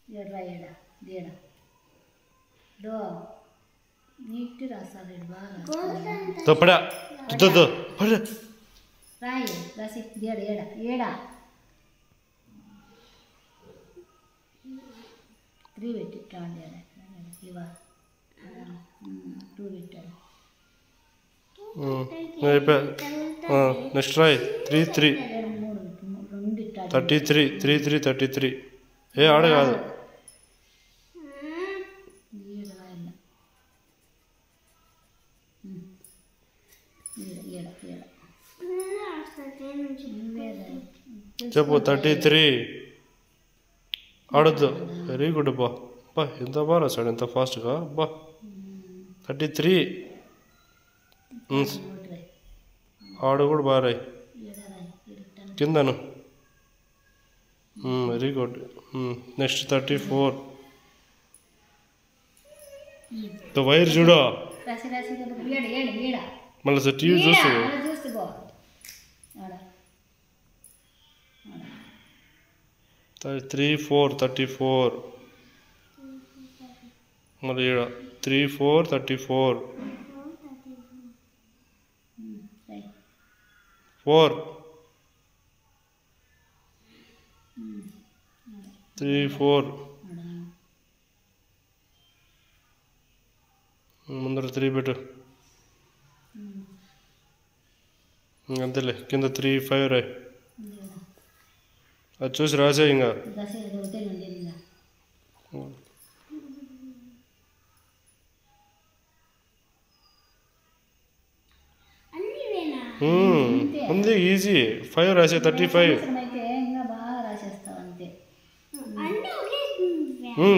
ఏడరా ఏడ దేడ దో నీట్ రాసాలి బాగా తప్పడా దో పడ రాయి రాసి దేడ ఏడ ఏడ 3 పెట్టి కాండి ఇవా 2 పెట్టాలి నెక్స్ట్ రాయ్ 3 33 ఏ ఆడ కాదు చెప్పు 33 ఆడొద్దు వెరీ గుడ్ బా బా ఎంత బాగా రాశాడు ఎంత ఫాస్ట్గా బా 33 ఆడు కూడా బాగా రాయి కిందను వెరీ గుడ్ నెక్స్ట్ 34 వైర్ చూడు మళ్ళీ సార్ టీవీ చూస్తూ 34 మళ్ళీ 34 4 ముందర 3 పెట్టు అంతేలే కింద 3 5 రాయ్ అది చూసి రాసే ఇంకా ఉంది ఈజీ 5 రాసే 35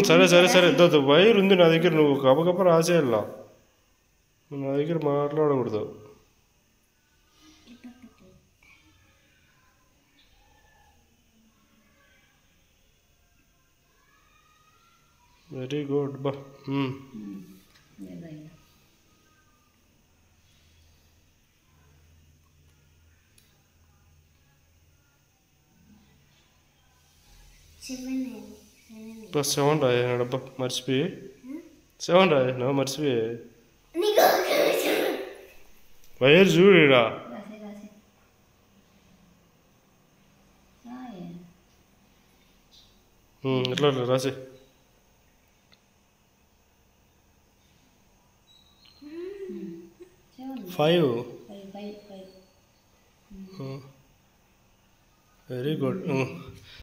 సరే వైర్ ఉంది నా దగ్గర నువ్వు కప్ప రాసేయాల నా దగ్గర మాట్లాడకూడదు వెరీ గుడ్ బా 7 రాయబ్బా మర్చిపోయి 7 రాయను మర్చిపోయి వైర్ చూడురా ఎట్లా రాసి 5 వెరీ గుడ్